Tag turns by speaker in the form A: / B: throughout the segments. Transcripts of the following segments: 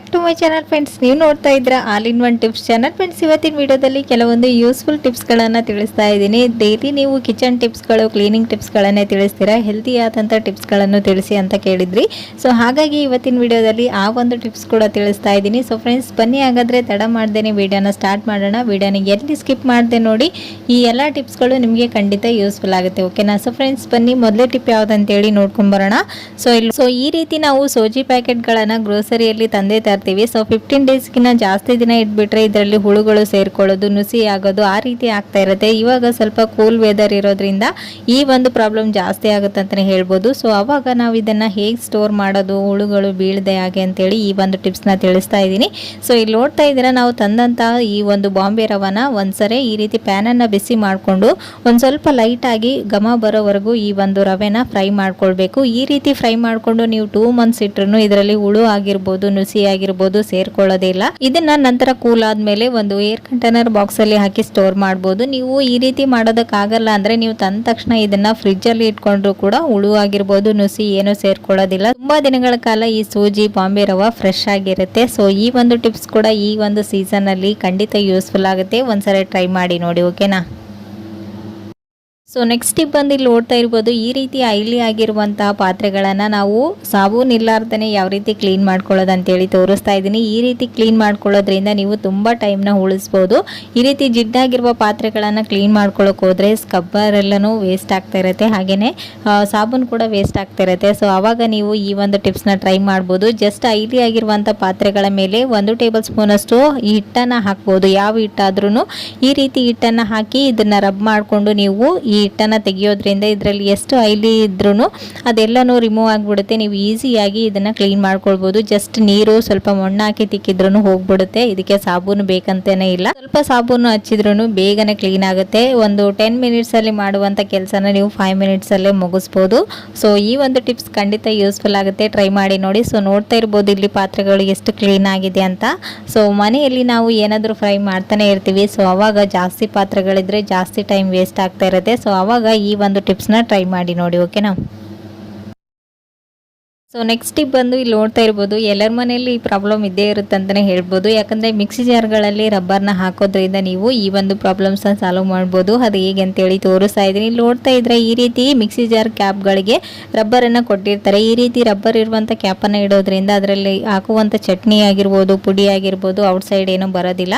A: Back to my channel friends. ನೀವು ನೋಡ್ತಾ ಇದ್ರ all in one tips channel friends. ಇವತ್ತಿನ ವಿಡಿಯೋದಲ್ಲಿ ಕೆಲವೊಂದು ಯೂಸ್ಫುಲ್ ಟಿಪ್ಸ್ಗಳನ್ನು ತಿಳಿಸ್ತಾ ಇದ್ದೀನಿ. ಡೈಲಿ ನೀವು ಕಿಚನ್ ಟಿಪ್ಸ್ಗಳು, ಕ್ಲೀನಿಂಗ್ ಟಿಪ್ಸ್ಗಳನ್ನೇ ತಿಳಿಸ್ತೀರಾ, ಹೆಲ್ತಿ ಆದಂಥ ಟಿಪ್ಸ್ಗಳನ್ನು ತಿಳಿಸಿ ಅಂತ ಕೇಳಿದ್ರಿ. ಸೊ ಹಾಗಾಗಿ ಇವತ್ತಿನ ವಿಡಿಯೋದಲ್ಲಿ ಆ ಒಂದು ಟಿಪ್ಸ್ ಕೂಡ ತಿಳಿಸ್ತಾ ಇದ್ದೀನಿ. ಸೊ ಫ್ರೆಂಡ್ಸ್, ಬನ್ನಿ ಹಾಗಾದರೆ ತಡ ಮಾಡ್ದೇನೆ ವಿಡಿಯೋನ ಸ್ಟಾರ್ಟ್ ಮಾಡೋಣ. ವಿಡಿಯೋನ ಎಲ್ಲಿ ಸ್ಕಿಪ್ ಮಾಡದೆ ನೋಡಿ. ಈ ಎಲ್ಲ ಟಿಪ್ಸ್ಗಳು ನಿಮಗೆ ಖಂಡಿತ ಯೂಸ್ಫುಲ್ ಆಗುತ್ತೆ, ಓಕೆನಾ? ಸೊ ಫ್ರೆಂಡ್ಸ್, ಬನ್ನಿ ಮೊದಲೇ ಟಿಪ್ ಯಾವುದಂತೇಳಿ ನೋಡ್ಕೊಂಬರೋಣ. ಸೊ ಈ ರೀತಿ ನಾವು ಸೋಜಿ ಪ್ಯಾಕೆಟ್ಗಳನ್ನು ಗ್ರೋಸರಿಯಲ್ಲಿ ತಂದೆ ತರ್ತೀವಿ. ಸೊ 15 ಡೇಸ್ಗಿನ್ನ ಜಾಸ್ತಿ ದಿನ ಇಟ್ಬಿಟ್ರೆ ಇದರಲ್ಲಿ ಹುಳುಗಳು ಸೇರ್ಕೊಳ್ಳೋದು, ನುಸಿ ಆಗೋದು ಆ ರೀತಿ ಆಗ್ತಾ ಇರುತ್ತೆ. ಇವಾಗ ಸ್ವಲ್ಪ ಕೂಲ್ ವೆದರ್ ಇರೋದ್ರಿಂದ ಈ ಒಂದು ಪ್ರಾಬ್ಲಮ್ ಜಾಸ್ತಿ ಆಗುತ್ತೆ ಅಂತಲೇ ಹೇಳ್ಬೋದು. ಸೊ ಅವಾಗ ನಾವು ಇದನ್ನು ಹೇಗೆ ಸ್ಟೋರ್ ಮಾಡೋದು, ಹುಳುಗಳು ಬೀಳದೆ ಹಾಗೆ ಅಂತೇಳಿ ಈ ಒಂದು ಟಿಪ್ಸ್ನ ತಿಳಿಸ್ತಾ ಇದ್ದೀನಿ. ಸೊ ಇಲ್ಲಿ ನೋಡ್ತಾ ಇದ್ದೀರಾ, ನಾವು ತಂದಂಥ ಈ ಒಂದು ಬಾಂಬೆ ರವನ ಒಂದ್ಸರಿ ಈ ರೀತಿ ಪ್ಯಾನನ್ನು ಬಿಸಿ ಮಾಡಿಕೊಂಡು ಒಂದು ಸ್ವಲ್ಪ ಲೈಟಾಗಿ ಘಮ ಬರೋವರೆಗೂ ಈ ಒಂದು ರವೆನ ಫ್ರೈ ಮಾಡ್ಕೊಳ್ಬೇಕು. ಈ ರೀತಿ ಫ್ರೈ ಮಾಡಿಕೊಂಡು ನೀವು 2 ಮಂತ್ಸ್ ಇಟ್ರು ಇದರಲ್ಲಿ ಹುಳು ಆಗಿರ್ಬೋದು, ನುಸಿ ಆಗಿರ್ಬೋದು ಸೇರ್ಕೊಳ್ಳೋದಿಲ್ಲ. ಇದನ್ನ ನಂತರ ಕೂಲ್ ಆದ್ಮೇಲೆ ಒಂದು ಏರ್ ಕಂಟೈನರ್ ಬಾಕ್ಸ್ ಅಲ್ಲಿ ಹಾಕಿ ಸ್ಟೋರ್ ಮಾಡಬಹುದು. ನೀವು ಈ ರೀತಿ ಮಾಡೋದಕ್ಕಾಗಲ್ಲ ಅಂದ್ರೆ ನೀವು ತಂದ ತಕ್ಷಣ ಇದನ್ನ ಫ್ರಿಜ್ ಅಲ್ಲಿ ಇಟ್ಕೊಂಡ್ರು ಕೂಡ ಹುಳು ಆಗಿರ್ಬೋದು, ನುಸಿ ಏನು ಸೇರ್ಕೊಳ್ಳೋದಿಲ್ಲ. ತುಂಬಾ ದಿನಗಳ ಕಾಲ ಈ ಸೂಜಿ ಬಾಂಬೆ ರವ ಫ್ರೆಶ್ ಆಗಿರುತ್ತೆ. ಸೊ ಈ ಒಂದು ಟಿಪ್ಸ್ ಕೂಡ ಈ ಒಂದು ಸೀಸನ್ ಅಲ್ಲಿ ಖಂಡಿತ ಯೂಸ್ಫುಲ್ ಆಗುತ್ತೆ. ಒಂದ್ಸರಿ ಟ್ರೈ ಮಾಡಿ ನೋಡಿ, ಓಕೆನಾ? ಸೊ ನೆಕ್ಸ್ಟ್ ಟಿಪ್ ಬಂದು ಇಲ್ಲಿ ನೋಡ್ತಾ ಇರ್ಬೋದು, ಈ ರೀತಿ ಆಯಿಲಿ ಆಗಿರುವಂತಹ ಪಾತ್ರೆಗಳನ್ನು ನಾವು ಸಾಬೂನು ಇಲ್ಲಾರ್ದೇ ಯಾವ ರೀತಿ ಕ್ಲೀನ್ ಮಾಡ್ಕೊಳ್ಳೋದು ಅಂತೇಳಿ ತೋರಿಸ್ತಾ ಇದ್ದೀನಿ. ಈ ರೀತಿ ಕ್ಲೀನ್ ಮಾಡ್ಕೊಳ್ಳೋದ್ರಿಂದ ನೀವು ತುಂಬ ಟೈಮ್ನ ಉಳಿಸ್ಬೋದು. ಈ ರೀತಿ ಜಿಡ್ಡಾಗಿರುವ ಪಾತ್ರೆಗಳನ್ನು ಕ್ಲೀನ್ ಮಾಡ್ಕೊಳ್ಳೋಕೆ ಹೋದರೆ ಸ್ಕ್ರಬ್ಬರ್ ಎಲ್ಲನೂ ವೇಸ್ಟ್ ಆಗ್ತಾ ಇರುತ್ತೆ, ಹಾಗೆಯೇ ಸಾಬೂನು ಕೂಡ ವೇಸ್ಟ್ ಆಗ್ತಾ ಇರುತ್ತೆ. ಸೊ ಆವಾಗ ನೀವು ಈ ಒಂದು ಟಿಪ್ಸ್ನ ಟ್ರೈ ಮಾಡ್ಬೋದು. ಜಸ್ಟ್ ಆಯಿಲಿ ಆಗಿರುವಂಥ ಪಾತ್ರೆಗಳ ಮೇಲೆ 1 ಟೇಬಲ್ ಸ್ಪೂನಷ್ಟು ಈ ಹಿಟ್ಟನ್ನು ಹಾಕ್ಬೋದು. ಯಾವ ಹಿಟ್ಟಾದ್ರೂ ಈ ರೀತಿ ಹಿಟ್ಟನ್ನು ಹಾಕಿ ಇದನ್ನು ರಬ್ ಮಾಡಿಕೊಂಡು ನೀವು ಈ ಹಿಟ್ಟನ್ನು ತೆಗೆಯೋದ್ರಿಂದ ಇದರಲ್ಲಿ ಎಷ್ಟು ಆಯಿಲಿ ಇದ್ರೂ ಅದೆಲ್ಲನೂ ರಿಮೂವ್ ಆಗಿಬಿಡುತ್ತೆ. ನೀವು ಈಸಿಯಾಗಿ ಇದನ್ನು ಕ್ಲೀನ್ ಮಾಡ್ಕೊಳ್ಬೋದು. ಜಸ್ಟ್ ನೀರು ಸ್ವಲ್ಪ ಮಣ್ಣು ಹಾಕಿ ತಿಕ್ಕಿದ್ರೂ ಹೋಗ್ಬಿಡುತ್ತೆ. ಇದಕ್ಕೆ ಸಾಬೂನು ಬೇಕಂತೇನೇ ಇಲ್ಲ, ಸ್ವಲ್ಪ ಸಾಬೂನು ಹಚ್ಚಿದ್ರೂ ಬೇಗನೆ ಕ್ಲೀನ್ ಆಗುತ್ತೆ. ಒಂದು 10 ಮಿನಿಟ್ಸಲ್ಲಿ ಮಾಡುವಂಥ ಕೆಲಸನ ನೀವು 5 ಮಿನಿಟ್ಸಲ್ಲೇ ಮುಗಿಸ್ಬೋದು. ಸೊ ಈ ಒಂದು ಟಿಪ್ಸ್ ಖಂಡಿತ ಯೂಸ್ಫುಲ್ ಆಗುತ್ತೆ, ಟ್ರೈ ಮಾಡಿ ನೋಡಿ. ಸೊ ನೋಡ್ತಾ ಇರ್ಬೋದು ಇಲ್ಲಿ ಪಾತ್ರೆಗಳು ಎಷ್ಟು ಕ್ಲೀನ್ ಆಗಿದೆ ಅಂತ. ಸೊ ಮನೆಯಲ್ಲಿ ನಾವು ಏನಾದರೂ ಫ್ರೈ ಮಾಡ್ತಾನೆ ಇರ್ತೀವಿ. ಸೊ ಅವಾಗ ಜಾಸ್ತಿ ಪಾತ್ರೆಗಳಿದ್ರೆ ಜಾಸ್ತಿ ಟೈಮ್ ವೇಸ್ಟ್ ಆಗ್ತಾ ಇರುತ್ತೆ. ಸೊ ಆವಾಗ ಈ ಒಂದು ಟಿಪ್ಸ್ನ ಟ್ರೈ ಮಾಡಿ ನೋಡಿ, ಓಕೆನಾ? ಸೊ ನೆಕ್ಸ್ಟ್ ಟಿಪ್ ಬಂದು ಇಲ್ಲಿ ನೋಡ್ತಾ ಇರ್ಬೋದು, ಎಲ್ಲರ ಮನೆಯಲ್ಲಿ ಈ ಪ್ರಾಬ್ಲಮ್ ಇದ್ದೇ ಇರುತ್ತೆ ಅಂತಲೇ ಹೇಳ್ಬೋದು. ಯಾಕಂದರೆ ಮಿಕ್ಸಿ ಜಾರ್ಗಳಲ್ಲಿ ರಬ್ಬರ್ನ ಹಾಕೋದ್ರಿಂದ ನೀವು ಈ ಒಂದು ಪ್ರಾಬ್ಲಮ್ಸ್ನ ಸಾಲ್ವ್ ಮಾಡ್ಬೋದು. ಅದು ಹೇಗೆ ಅಂತೇಳಿ ತೋರಿಸ್ತಾ ಇದ್ದೀನಿ. ಇಲ್ಲಿ ನೋಡ್ತಾ ಇದ್ರೆ ಈ ರೀತಿ ಮಿಕ್ಸಿ ಜಾರ್ ಕ್ಯಾಪ್ಗಳಿಗೆ ರಬ್ಬರನ್ನು ಕೊಟ್ಟಿರ್ತಾರೆ. ಈ ರೀತಿ ರಬ್ಬರ್ ಇರುವಂಥ ಕ್ಯಾಪನ್ನು ಇಡೋದ್ರಿಂದ ಅದರಲ್ಲಿ ಹಾಕುವಂಥ ಚಟ್ನಿ ಆಗಿರ್ಬೋದು, ಪುಡಿ ಆಗಿರ್ಬೋದು ಔಟ್ಸೈಡ್ ಏನೂ ಬರೋದಿಲ್ಲ.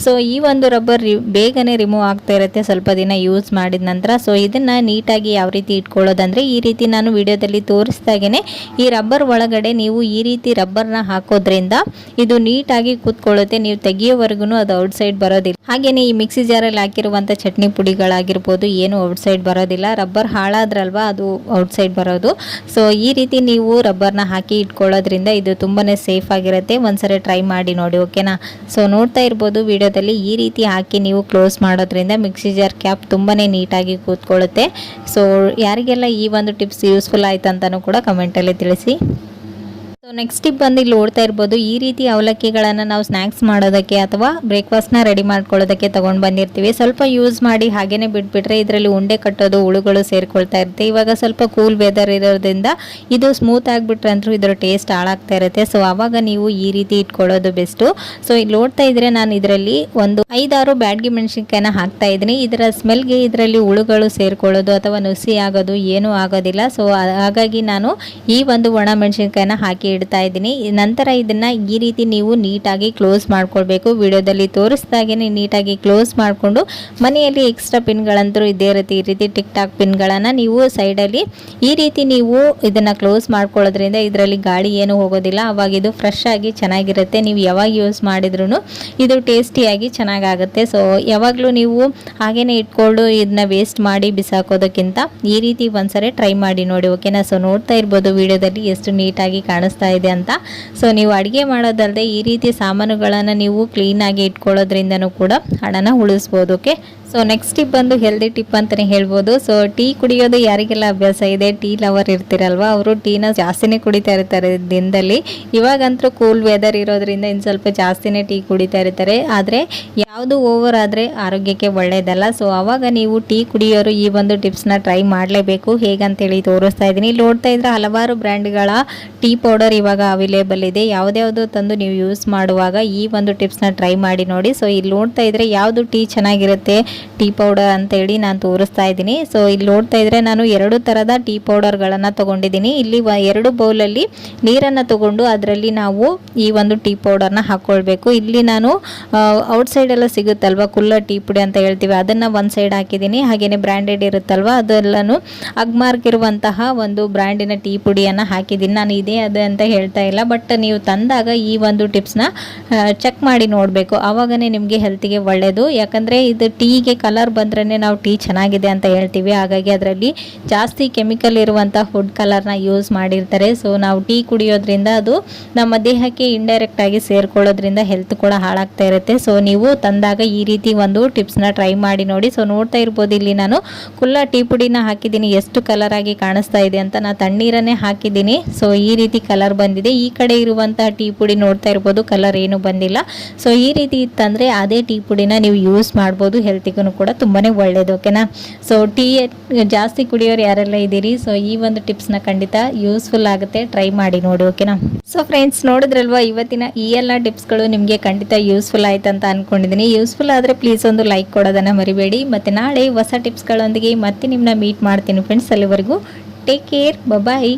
A: ಸೊ ಈ ಒಂದು ರಬ್ಬರ್ ಬೇಗನೆ ರಿಮೂವ್ ಆಗ್ತಾ ಇರುತ್ತೆ ಸ್ವಲ್ಪ ದಿನ ಯೂಸ್ ಮಾಡಿದ ನಂತರ. ಸೊ ಇದನ್ನು ನೀಟಾಗಿ ಯಾವ ರೀತಿ ಇಟ್ಕೊಳ್ಳೋದಂದರೆ ಈ ರೀತಿ ನಾನು ವಿಡಿಯೋದಲ್ಲಿ ತೋರಿಸ್ದಾಗೇ ಈ ರಬ್ಬರ್ ಒಳಗಡೆ ನೀವು ಈ ರೀತಿ ರಬ್ಬರ್ನ ಹಾಕೋದ್ರಿಂದ ಇದು ನೀಟಾಗಿ ಕೂತ್ಕೊಳ್ಳುತ್ತೆ. ನೀವು ತೆಗಿಯೋವರೆಗೂ ಅದು ಔಟ್ಸೈಡ್ ಬರೋದಿಲ್ಲ. ಹಾಗೇನೆ ಈ ಮಿಕ್ಸಿ ಜಾರಲ್ಲಿ ಹಾಕಿರುವಂಥ ಚಟ್ನಿ ಪುಡಿಗಳಾಗಿರ್ಬೋದು ಏನು ಔಟ್ಸೈಡ್ ಬರೋದಿಲ್ಲ. ರಬ್ಬರ್ ಹಾಳಾದ್ರಲ್ವಾ ಅದು ಔಟ್ಸೈಡ್ ಬರೋದು. ಸೊ ಈ ರೀತಿ ನೀವು ರಬ್ಬರ್ನ ಹಾಕಿ ಇಟ್ಕೊಳ್ಳೋದ್ರಿಂದ ಇದು ತುಂಬಾ ಸೇಫ್ ಆಗಿರುತ್ತೆ. ಒಂದ್ಸರಿ ಟ್ರೈ ಮಾಡಿ ನೋಡಿ, ಓಕೆನಾ? ಸೊ ನೋಡ್ತಾ ಇರ್ಬೋದು ವಿಡಿಯೋದಲ್ಲಿ ಈ ರೀತಿ ಹಾಕಿ ನೀವು ಕ್ಲೋಸ್ ಮಾಡೋದ್ರಿಂದ ಮಿಕ್ಸಿ ಜಾರ್ ಕ್ಯಾಪ್ ತುಂಬಾ ನೀಟಾಗಿ ಕೂತ್ಕೊಳ್ಳುತ್ತೆ. ಸೊ ಯಾರಿಗೆಲ್ಲ ಈ ಒಂದು ಟಿಪ್ಸ್ ಯೂಸ್ಫುಲ್ ಆಯ್ತು ಅಂತಲೂ ಕೂಡ ಕಮೆಂಟಲ್ಲಿ ತಿಳಿಸಿ. ಸೊ ನೆಕ್ಸ್ಟ್ ಟಿಪ್ ಬಂದು ಇಲ್ಲಿ ನೋಡ್ತಾ ಇರ್ಬೋದು, ಈ ರೀತಿ ಅವಲಕ್ಕಿಗಳನ್ನು ನಾವು ಸ್ನ್ಯಾಕ್ಸ್ ಮಾಡೋದಕ್ಕೆ ಅಥವಾ ಬ್ರೇಕ್ಫಾಸ್ಟ್ನ ರೆಡಿ ಮಾಡ್ಕೊಳ್ಳೋದಕ್ಕೆ ತೊಗೊಂಡು ಬಂದಿರ್ತೀವಿ. ಸ್ವಲ್ಪ ಯೂಸ್ ಮಾಡಿ ಹಾಗೇನೆ ಬಿಟ್ಬಿಟ್ರೆ ಇದರಲ್ಲಿ ಉಂಡೆ ಕಟ್ಟೋದು, ಹುಳುಗಳು ಸೇರ್ಕೊಳ್ತಾ ಇರುತ್ತೆ. ಇವಾಗ ಸ್ವಲ್ಪ ಕೂಲ್ ವೆದರ್ ಇರೋದ್ರಿಂದ ಇದು ಸ್ಮೂತ್ ಆಗಿಬಿಟ್ರೆ ಅಂತೂ ಇದರ ಟೇಸ್ಟ್ ಹಾಳಾಗ್ತಾ ಇರುತ್ತೆ. ಸೊ ಆವಾಗ ನೀವು ಈ ರೀತಿ ಇಟ್ಕೊಳ್ಳೋದು ಬೆಸ್ಟು. ಸೊ ಇಲ್ಲಿ ನೋಡ್ತಾ ಇದ್ರೆ ನಾನು ಇದರಲ್ಲಿ ಒಂದು 5-6 ಬ್ಯಾಡಗಿ ಮೆಣಸಿನ್ಕಾಯಿನ ಹಾಕ್ತಾ ಇದ್ದೀನಿ. ಇದರ ಸ್ಮೆಲ್ಗೆ ಇದರಲ್ಲಿ ಹುಳುಗಳು ಸೇರ್ಕೊಳ್ಳೋದು ಅಥವಾ ನುಸಿ ಆಗೋದು ಏನೂ ಆಗೋದಿಲ್ಲ. ಸೊ ಹಾಗಾಗಿ ನಾನು ಈ ಒಂದು ಒಣ ಮೆಣಸಿನ್ಕಾಯಿನ ಹಾಕಿ ಇಡ್ತಾ ಇದ್ದೀನಿ. ನಂತರ ಇದನ್ನ ಈ ರೀತಿ ನೀವು ನೀಟಾಗಿ ಕ್ಲೋಸ್ ಮಾಡ್ಕೊಳ್ಬೇಕು. ವಿಡಿಯೋದಲ್ಲಿ ತೋರಿಸಿದಾಗೇನೆ ನೀಟಾಗಿ ಕ್ಲೋಸ್ ಮಾಡಿಕೊಂಡು ಮನೆಯಲ್ಲಿ ಎಕ್ಸ್ಟ್ರಾ ಪಿನ್ಗಳಂತೂ ಇದೇ ಇರುತ್ತೆ. ಈ ರೀತಿ ಟಿಕ್ ಟಾಕ್ ಪಿನ್ಗಳನ್ನು ನೀವು ಸೈಡಲ್ಲಿ ಈ ರೀತಿ ನೀವು ಇದನ್ನು ಕ್ಲೋಸ್ ಮಾಡ್ಕೊಳ್ಳೋದ್ರಿಂದ ಇದರಲ್ಲಿ ಗಾಳಿ ಏನು ಹೋಗೋದಿಲ್ಲ. ಅವಾಗ ಇದು ಫ್ರೆಶ್ ಆಗಿ ಚೆನ್ನಾಗಿರುತ್ತೆ. ನೀವು ಯಾವಾಗ ಯೂಸ್ ಮಾಡಿದ್ರೂ ಇದು ಟೇಸ್ಟಿಯಾಗಿ ಚೆನ್ನಾಗಾಗುತ್ತೆ. ಸೊ ಯಾವಾಗಲೂ ನೀವು ಹಾಗೇನೆ ಇಟ್ಕೊಂಡು ಇದನ್ನ ವೇಸ್ಟ್ ಮಾಡಿ ಬಿಸಾಕೋದಕ್ಕಿಂತ ಈ ರೀತಿ ಒಂದ್ಸರಿ ಟ್ರೈ ಮಾಡಿ ನೋಡಿ, ಓಕೆನಾ? ಸೊ ನೋಡ್ತಾ ಇರ್ಬೋದು ವಿಡಿಯೋದಲ್ಲಿ ಎಷ್ಟು ನೀಟಾಗಿ ಕಾಣಿಸ್ತಾ ಇದೆ ಅಂತ. ಸೊ ನೀವು ಅಡುಗೆ ಮಾಡೋದಲ್ಲದೆ ಈ ರೀತಿ ಸಾಮಾನುಗಳನ್ನು ನೀವು ಕ್ಲೀನಾಗಿ ಇಟ್ಕೊಳ್ಳೋದ್ರಿಂದನೂ ಕೂಡ ಹಣನ ಉಳಿಸ್ಬೋದು, ಓಕೆ? ಸೊ ನೆಕ್ಸ್ಟ್ ಟಿಪ್ ಬಂದು ಹೆಲ್ದಿ ಟಿಪ್ ಅಂತಲೇ ಹೇಳ್ಬೋದು. ಸೊ ಟೀ ಕುಡಿಯೋದು ಯಾರಿಗೆಲ್ಲ ಅಭ್ಯಾಸ ಇದೆ, ಟೀ ಲವರ್ ಇರ್ತಿರಲ್ವಾ, ಅವರು ಟೀನ ಜಾಸ್ತಿನೇ ಕುಡಿತಾ ಇರ್ತಾರೆ ದಿನದಲ್ಲಿ. ಇವಾಗಂತೂ ಕೂಲ್ ವೆದರ್ ಇರೋದ್ರಿಂದ ಇನ್ನು ಸ್ವಲ್ಪ ಜಾಸ್ತಿನೇ ಟೀ ಕುಡಿತಾ ಇರ್ತಾರೆ. ಆದರೆ ಯಾವುದು ಓವರ್ ಆದರೆ ಆರೋಗ್ಯಕ್ಕೆ ಒಳ್ಳೆಯದಲ್ಲ. ಸೊ ಆವಾಗ ನೀವು ಟೀ ಕುಡಿಯೋರು ಈ ಒಂದು ಟಿಪ್ಸ್ನ ಟ್ರೈ ಮಾಡಲೇಬೇಕು. ಹೇಗಂತೇಳಿ ತೋರಿಸ್ತಾ ಇದ್ದೀನಿ. ಇಲ್ಲಿ ನೋಡ್ತಾ ಇದ್ರೆ ಹಲವಾರು ಬ್ರ್ಯಾಂಡ್ಗಳ ಟೀ ಪೌಡರ್ ಇವಾಗ ಅವೈಲೇಬಲ್ ಇದೆ. ಯಾವುದ್ಯಾವುದು ತಂದು ನೀವು ಯೂಸ್ ಮಾಡುವಾಗ ಈ ಒಂದು ಟಿಪ್ಸ್ನ ಟ್ರೈ ಮಾಡಿ ನೋಡಿ. ಸೊ ಇಲ್ಲಿ ನೋಡ್ತಾ ಇದ್ರೆ ಯಾವುದು ಟೀ ಚೆನ್ನಾಗಿರುತ್ತೆ ಟೀ ಪೌಡರ್ ಅಂತೇಳಿ ನಾನು ತೋರಿಸ್ತಾ ಇದ್ದೀನಿ. ಸೊ ಇಲ್ಲಿ ನೋಡ್ತಾ ಇದ್ರೆ ನಾನು 2 ಥರದ ಟೀ ಪೌಡರ್ಗಳನ್ನು ತೊಗೊಂಡಿದ್ದೀನಿ. ಇಲ್ಲಿ 2 ಬೌಲಲ್ಲಿ ನೀರನ್ನು ತಗೊಂಡು ಅದರಲ್ಲಿ ನಾವು ಈ ಒಂದು ಟೀ ಪೌಡರ್ನ ಹಾಕ್ಕೊಳ್ಬೇಕು. ಇಲ್ಲಿ ನಾನು ಔಟ್ಸೈಡ್ ಎಲ್ಲ ಸಿಗುತ್ತಲ್ವ ಕುಲ್ಲ ಟೀ ಪುಡಿ ಅಂತ ಹೇಳ್ತೀವಿ, ಅದನ್ನು ಒಂದು ಸೈಡ್ ಹಾಕಿದ್ದೀನಿ. ಹಾಗೆಯೇ ಬ್ರ್ಯಾಂಡೆಡ್ ಇರುತ್ತಲ್ವ ಅದೆಲ್ಲನೂ ಅಗ್ಮಾರ್ಕ್ ಇರುವಂತಹ ಒಂದು ಬ್ರ್ಯಾಂಡಿನ ಟೀ ಪುಡಿಯನ್ನು ಹಾಕಿದ್ದೀನಿ. ನಾನು ಇದೇ ಅದು ಅಂತ ಹೇಳ್ತಾ ಇಲ್ಲ, ಬಟ್ ನೀವು ತಂದಾಗ ಈ ಒಂದು ಟಿಪ್ಸ್ನ ಚೆಕ್ ಮಾಡಿ ನೋಡಬೇಕು. ಆವಾಗನೇ ನಿಮಗೆ ಹೆಲ್ತಿಗೆ ಒಳ್ಳೆಯದು. ಯಾಕಂದರೆ ಇದು ಟೀಗೆ ಕಲರ್ ಬಂದ್ರೇ ನಾವು ಟೀ ಚೆನ್ನಾಗಿದೆ ಅಂತ ಹೇಳ್ತೀವಿ. ಹಾಗಾಗಿ ಅದರಲ್ಲಿ ಜಾಸ್ತಿ ಕೆಮಿಕಲ್ ಇರುವಂಥ ಫುಡ್ ಕಲರ್ನ ಯೂಸ್ ಮಾಡಿರ್ತಾರೆ. ಸೊ ನಾವು ಟೀ ಕುಡಿಯೋದ್ರಿಂದ ಅದು ನಮ್ಮ ದೇಹಕ್ಕೆ ಇಂಡೈರೆಕ್ಟ್ ಆಗಿ ಸೇರ್ಕೊಳ್ಳೋದ್ರಿಂದ ಹೆಲ್ತ್ ಕೂಡ ಹಾಳಾಗ್ತಾ ಇರುತ್ತೆ. ಸೊ ನೀವು ತಂದಾಗ ಈ ರೀತಿ ಒಂದು ಟಿಪ್ಸ್ನ ಟ್ರೈ ಮಾಡಿ ನೋಡಿ. ಸೊ ನೋಡ್ತಾ ಇರ್ಬೋದು ಇಲ್ಲಿ ನಾನು ಕುಲ್ಲ ಟೀ ಪುಡಿನ ಹಾಕಿದ್ದೀನಿ. ಎಷ್ಟು ಕಲರ್ ಆಗಿ ಕಾಣಿಸ್ತಾ ಇದೆ ಅಂತ. ನಾನು ತಣ್ಣೀರನ್ನೇ ಹಾಕಿದ್ದೀನಿ. ಸೊ ಈ ರೀತಿ ಕಲರ್ ಬಂದಿದೆ. ಈ ಕಡೆ ಇರುವಂತಹ ಟೀ ಪುಡಿ ನೋಡ್ತಾ ಇರ್ಬೋದು ಕಲರ್ ಏನು ಬಂದಿಲ್ಲ. ಸೊ ಈ ರೀತಿ ಇತ್ತಂದರೆ ಅದೇ ಟೀ ಪುಡಿನ ನೀವು ಯೂಸ್ ಮಾಡ್ಬೋದು. ಹೆಲ್ತಿಗೂ ಕೂಡ ತುಂಬಾ ಒಳ್ಳೆಯದು. ಓಕೆನಾ. ಸೊ ಟೀ ಜಾಸ್ತಿ ಕುಡಿಯೋರು ಯಾರೆಲ್ಲ ಇದ್ದೀರಿ, ಸೊ ಈ ಒಂದು ಟಿಪ್ಸ್ನ ಖಂಡಿತ ಯೂಸ್ಫುಲ್ ಆಗುತ್ತೆ. ಟ್ರೈ ಮಾಡಿ ನೋಡಿ. ಓಕೆನಾ. ಸೊ ಫ್ರೆಂಡ್ಸ್ ನೋಡಿದ್ರಲ್ವಾ, ಇವತ್ತಿನ ಈ ಎಲ್ಲ ಟಿಪ್ಸ್ಗಳು ನಿಮಗೆ ಖಂಡಿತ ಯೂಸ್ಫುಲ್ ಆಯ್ತು ಅಂತ ಅಂದ್ಕೊಂಡಿದ್ದೀನಿ. ಯೂಸ್ಫುಲ್ ಆದರೆ ಪ್ಲೀಸ್ ಒಂದು ಲೈಕ್ ಕೊಡೋದನ್ನು ಮರಿಬೇಡಿ. ಮತ್ತು ನಾಳೆ ಹೊಸ ಟಿಪ್ಸ್ಗಳೊಂದಿಗೆ ಮತ್ತೆ ನಿಮ್ಮನ್ನ ಮೀಟ್ ಮಾಡ್ತೀನಿ ಫ್ರೆಂಡ್ಸ್. ಅಲ್ಲಿವರೆಗೂ ಟೇಕ್ ಕೇರ್. ಬಾಯ್.